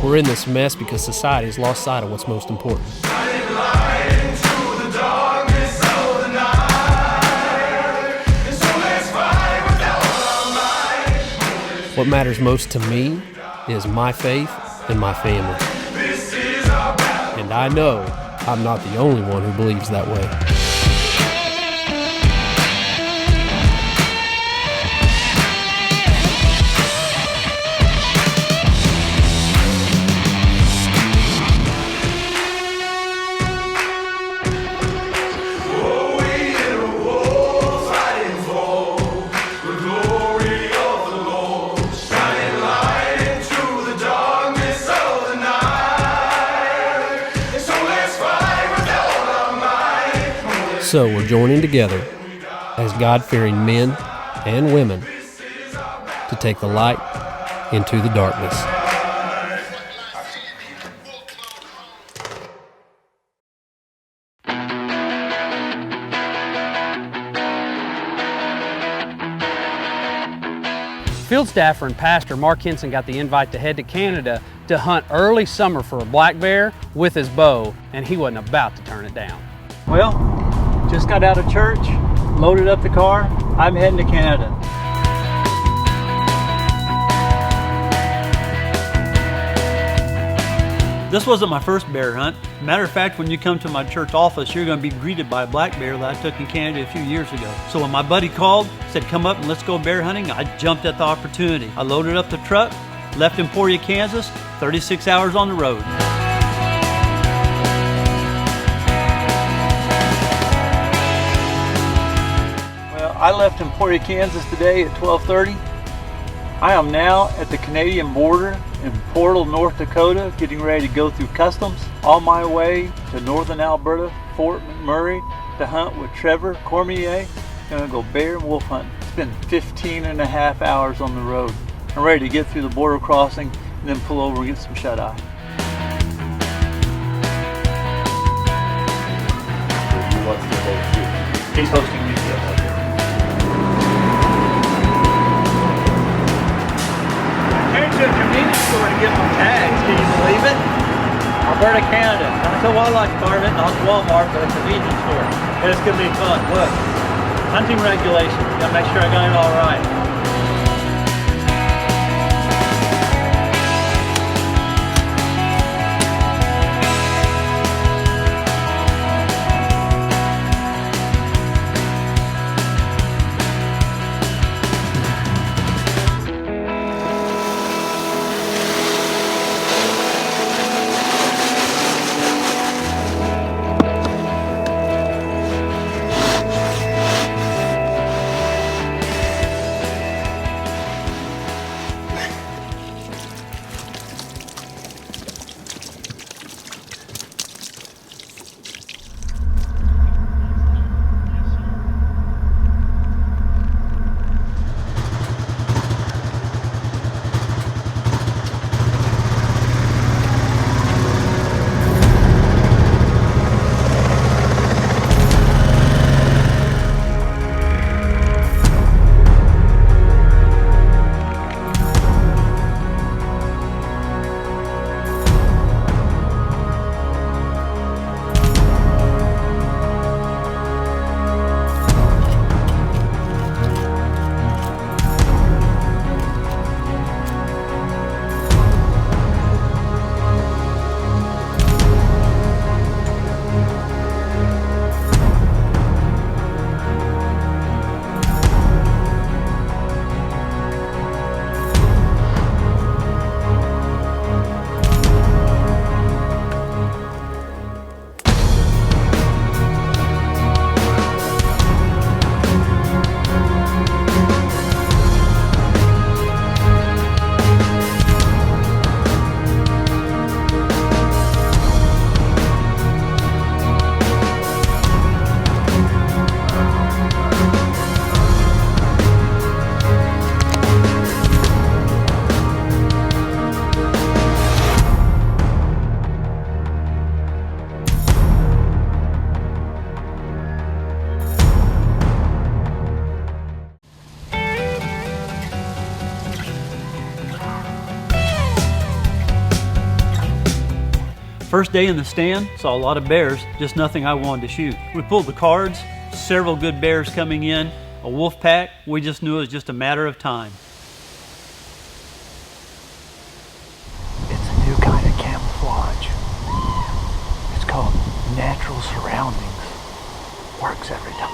We're in this mess because society has lost sight of what's most important. What matters most to me is my faith and my family. And I know I'm not the only one who believes that way. So we're joining together as God-fearing men and women to take the light into the darkness. Field staffer and pastor Mark Henson got the invite to head to Canada to hunt early summer for a black bear with his bow, and he wasn't about to turn it down. Well, just got out of church, loaded up the car. I'm heading to Canada. This wasn't my first bear hunt. Matter of fact, when you come to my church office, you're going to be greeted by a black bear that I took in Canada a few years ago. So when my buddy called, said come up and let's go bear hunting, I jumped at the opportunity. I loaded up the truck, left Emporia, Kansas, 36 hours on the road. I left Emporia, Kansas today at 12:30. I am now at the Canadian border in Portal, North Dakota, getting ready to go through customs on my way to northern Alberta, Fort McMurray, to hunt with Trevor Cormier. Gonna go bear and wolf hunting. It's been 15 and a half hours on the road. I'm ready to get through the border crossing and then pull over and get some shut-eye. He's hosting me. To a convenience store to get my tags, can you believe it? Alberta Canada, not the wildlife department, not Walmart, but a convenience store. And it's gonna be fun. Look, hunting regulations, gotta make sure I got it all right. First day in the stand, saw a lot of bears, just nothing I wanted to shoot. We pulled the cards, several good bears coming in, a wolf pack. We just knew it was just a matter of time. It's a new kind of camouflage. It's called natural surroundings. Works every time.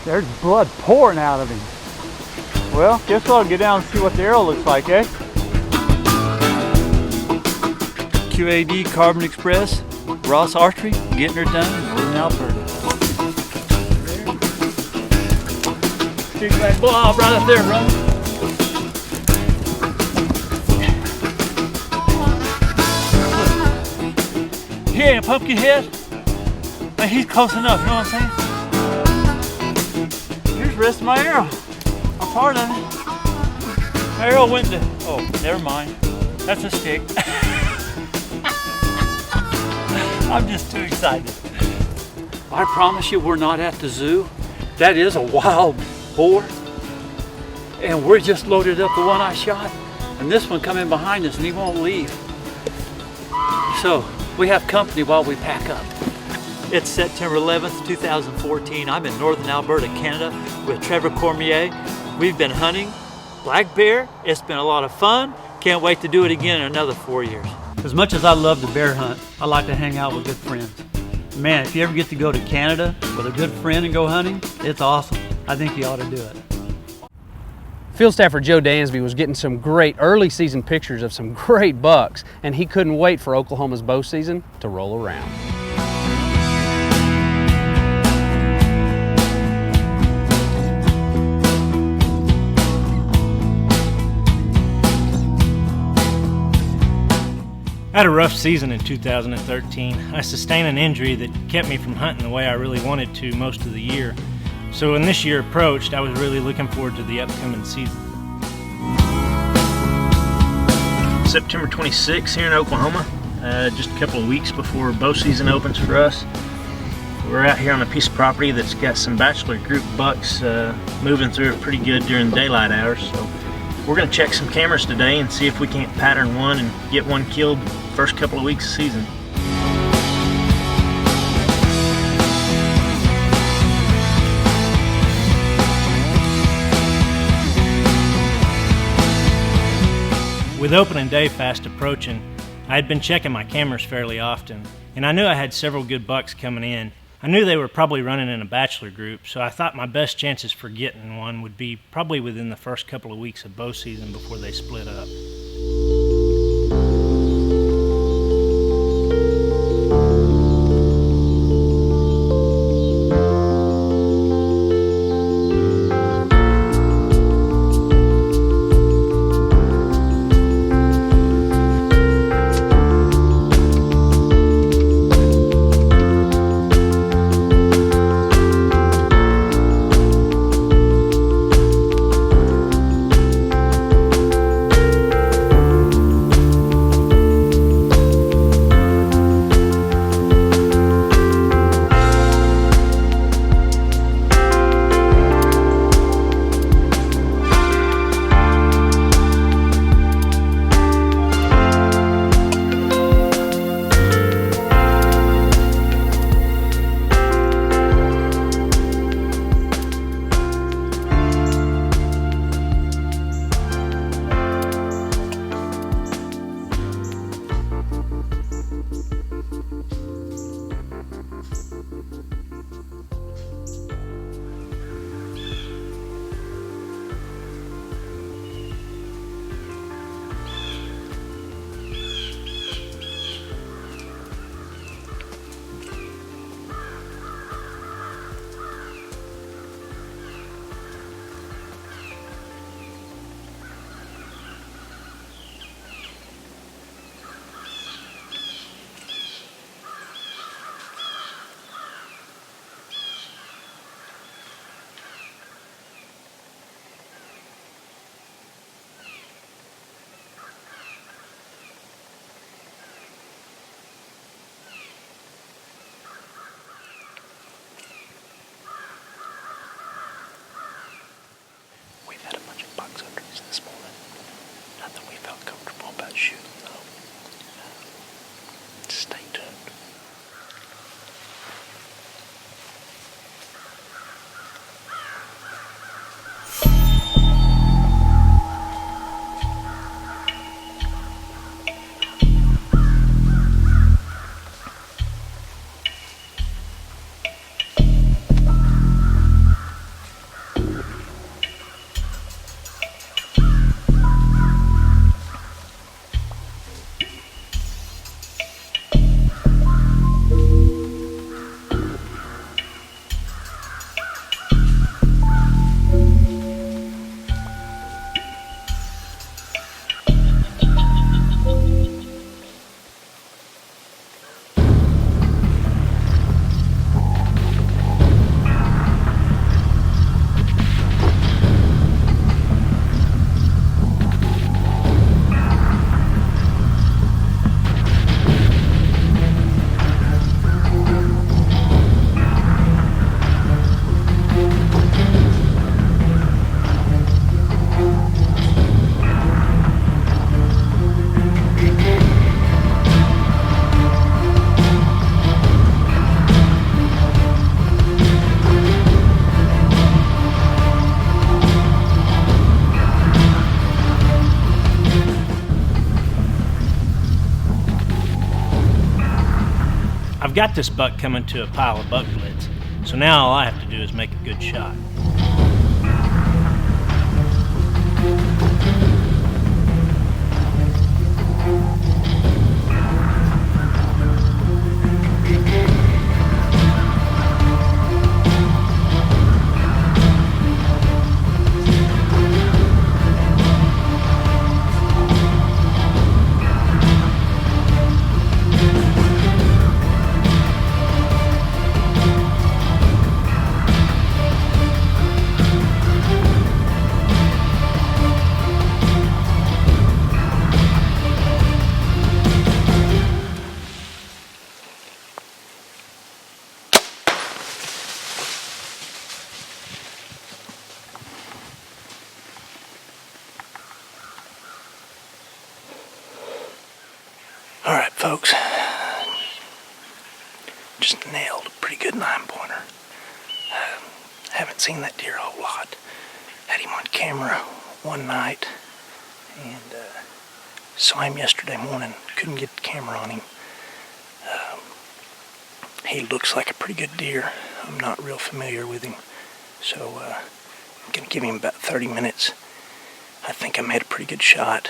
There's blood pouring out of him. Well, guess what? I'll get down and see what the arrow looks like, eh? QAD Carbon Express, Ross Archery, getting her done in Northern Alberta. Big black blob right up there, bro. He ain't a pumpkin head, but he's close enough, you know what I'm saying? Here's the rest of my arrow. A part of it. My arrow went to, oh, never mind. That's a stick. I'm just too excited. I promise you we're not at the zoo. That is a wild boar. And we're just loaded up the one I shot. And this one coming behind us and he won't leave. So we have company while we pack up. It's September 11th, 2014. I'm in Northern Alberta, Canada with Trevor Cormier. We've been hunting black bear. It's been a lot of fun. Can't wait to do it again in another 4 years. As much as I love to bear hunt, I like to hang out with good friends. Man, if you ever get to go to Canada with a good friend and go hunting, it's awesome. I think you ought to do it. Field staffer Joe Dansby was getting some great early season pictures of some great bucks, and he couldn't wait for Oklahoma's bow season to roll around. I had a rough season in 2013. I sustained an injury that kept me from hunting the way I really wanted to most of the year. So when this year approached, I was really looking forward to the upcoming season. September 26th here in Oklahoma, just a couple of weeks before bow season opens for us. We're out here on a piece of property that's got some bachelor group bucks moving through it pretty good during the daylight hours. So we're going to check some cameras today and see if we can't pattern one and get one killed first couple of weeks of season. With opening day fast approaching, I had been checking my cameras fairly often, and I knew I had several good bucks coming in. I knew they were probably running in a bachelor group, so I thought my best chances for getting one would be probably within the first couple of weeks of bow season before they split up. I've got this buck coming to a pile of bucklets, so now all I have to do is make a good shot. Alright folks, just nailed a pretty good 9-pointer. Haven't seen that deer a whole lot. Had him on camera one night and saw him yesterday morning. Couldn't get the camera on him. he looks like a pretty good deer. I'm not real familiar with him, so I'm going to give him about 30 minutes. I think I made a pretty good shot.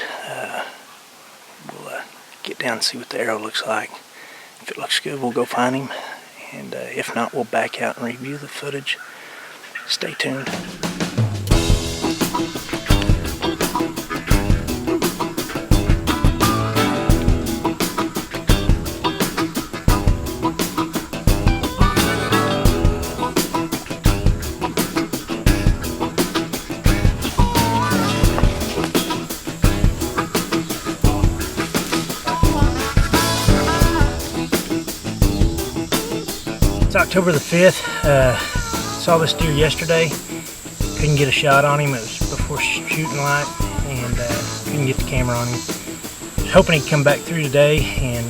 We'll get down and see what the arrow looks like. If it looks good, we'll go find him, and if not, we'll back out and review the footage. Stay tuned. It's October the 5th. Saw this deer yesterday. Couldn't get a shot on him. It was before shooting light, and couldn't get the camera on him. Was hoping he'd come back through today, and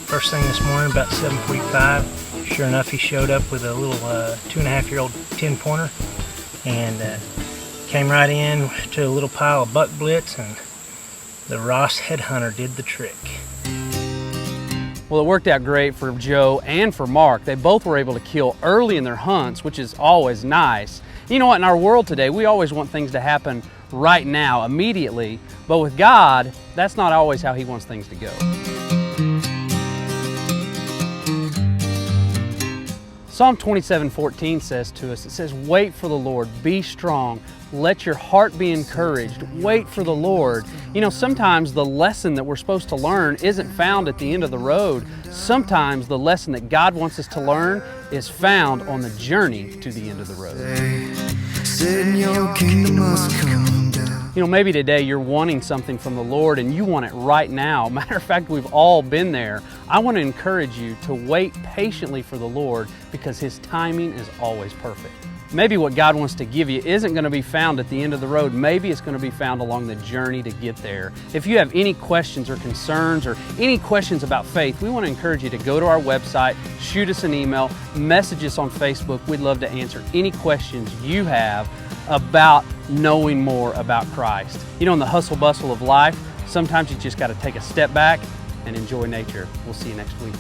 first thing this morning, about 7:45, sure enough, he showed up with a little 2.5-year-old 10-pointer, and came right in to a little pile of buck blitz, and the Ross headhunter did the trick. Well, it worked out great for Joe and for Mark. They both were able to kill early in their hunts, which is always nice. You know what, in our world today, we always want things to happen right now, immediately, but with God, that's not always how He wants things to go. Psalm 27:14 says to us, it says, wait for the Lord, be strong, let your heart be encouraged, wait for the Lord. You know, sometimes the lesson that we're supposed to learn isn't found at the end of the road. Sometimes the lesson that God wants us to learn is found on the journey to the end of the road. You know, maybe today you're wanting something from the Lord and you want it right now. Matter of fact, we've all been there. I want to encourage you to wait patiently for the Lord because His timing is always perfect. Maybe what God wants to give you isn't going to be found at the end of the road. Maybe it's going to be found along the journey to get there. If you have any questions or concerns or any questions about faith, we want to encourage you to go to our website, shoot us an email, message us on Facebook. We'd love to answer any questions you have about knowing more about Christ. You know, in the hustle bustle of life, sometimes you just got to take a step back and enjoy nature. We'll see you next week.